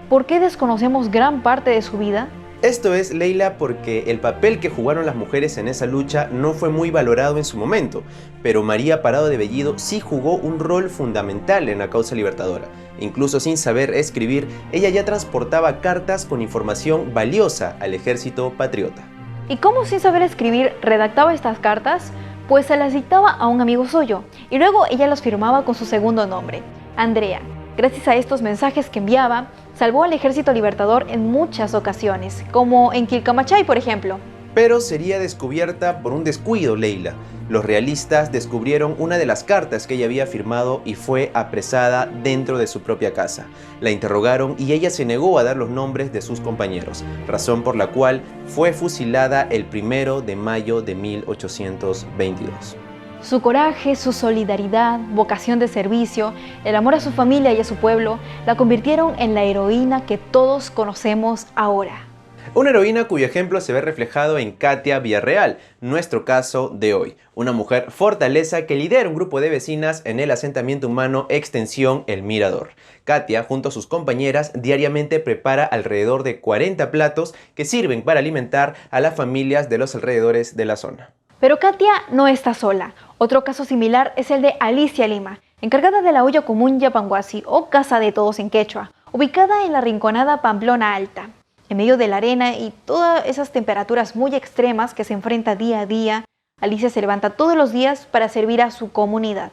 ¿por qué desconocemos gran parte de su vida? Esto es, Leila, porque el papel que jugaron las mujeres en esa lucha no fue muy valorado en su momento, pero María Parado de Bellido sí jugó un rol fundamental en la causa libertadora. Incluso sin saber escribir, ella ya transportaba cartas con información valiosa al ejército patriota. ¿Y cómo sin saber escribir redactaba estas cartas? Pues se las dictaba a un amigo suyo, y luego ella las firmaba con su segundo nombre, Andrea. Gracias a estos mensajes que enviaba, salvó al ejército libertador en muchas ocasiones, como en Quilcamachay, por ejemplo. Pero sería descubierta por un descuido, Leila. Los realistas descubrieron una de las cartas que ella había firmado y fue apresada dentro de su propia casa. La interrogaron y ella se negó a dar los nombres de sus compañeros, razón por la cual fue fusilada el 1 de mayo de 1822. Su coraje, su solidaridad, vocación de servicio, el amor a su familia y a su pueblo, la convirtieron en la heroína que todos conocemos ahora. Una heroína cuyo ejemplo se ve reflejado en Katia Villarreal, nuestro caso de hoy. Una mujer fortaleza que lidera un grupo de vecinas en el asentamiento humano Extensión El Mirador. Katia, junto a sus compañeras, diariamente prepara alrededor de 40 platos que sirven para alimentar a las familias de los alrededores de la zona. Pero Katia no está sola. Otro caso similar es el de Alicia Lima, encargada de la olla común Yapanguasi o Casa de Todos en quechua, ubicada en la rinconada Pamplona Alta. En medio de la arena y todas esas temperaturas muy extremas que se enfrenta día a día, Alicia se levanta todos los días para servir a su comunidad.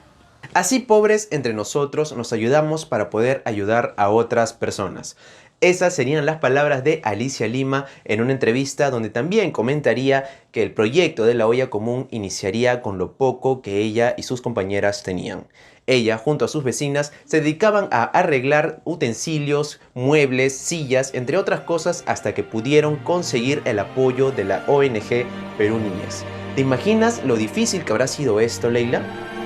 Así, pobres entre nosotros, nos ayudamos para poder ayudar a otras personas. Esas serían las palabras de Alicia Lima en una entrevista donde también comentaría que el proyecto de la olla común iniciaría con lo poco que ella y sus compañeras tenían. Ella, junto a sus vecinas, se dedicaban a arreglar utensilios, muebles, sillas, entre otras cosas, hasta que pudieron conseguir el apoyo de la ONG Perú Niñez. ¿Te imaginas lo difícil que habrá sido esto, Leila?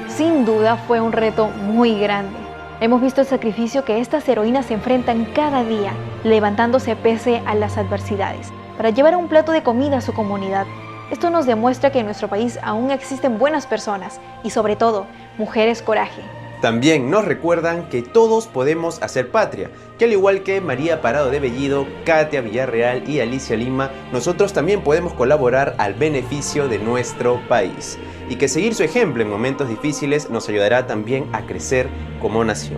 Sin duda fue un reto muy grande. Hemos visto el sacrificio que estas heroínas se enfrentan cada día, levantándose pese a las adversidades, para llevar un plato de comida a su comunidad. Esto nos demuestra que en nuestro país aún existen buenas personas y, sobre todo, mujeres coraje. También nos recuerdan que todos podemos hacer patria, que al igual que María Parado de Bellido, Katia Villarreal y Alicia Lima, nosotros también podemos colaborar al beneficio de nuestro país. Y que seguir su ejemplo en momentos difíciles nos ayudará también a crecer como nación.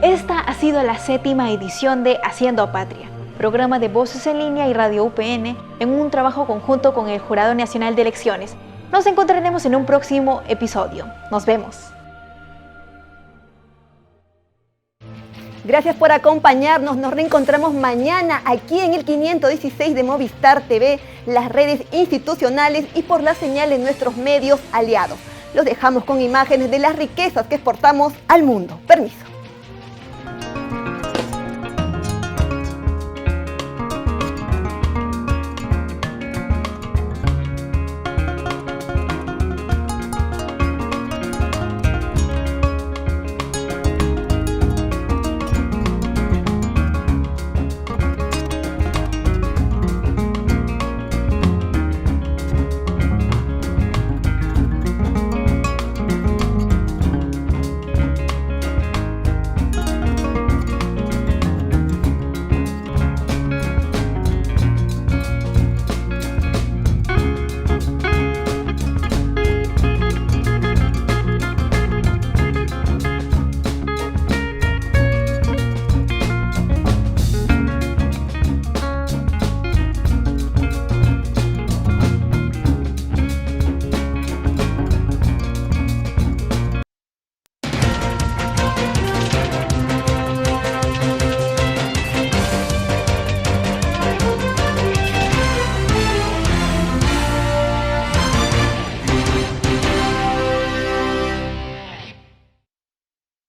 Esta ha sido la 7ª edición de Haciendo Patria, programa de Voces en Línea y Radio UPN en un trabajo conjunto con el Jurado Nacional de Elecciones. Nos encontraremos en un próximo episodio. Nos vemos. Gracias por acompañarnos. Nos reencontramos mañana aquí en el 516 de Movistar TV, las redes institucionales y por la señal de nuestros medios aliados. Los dejamos con imágenes de las riquezas que exportamos al mundo. Permiso.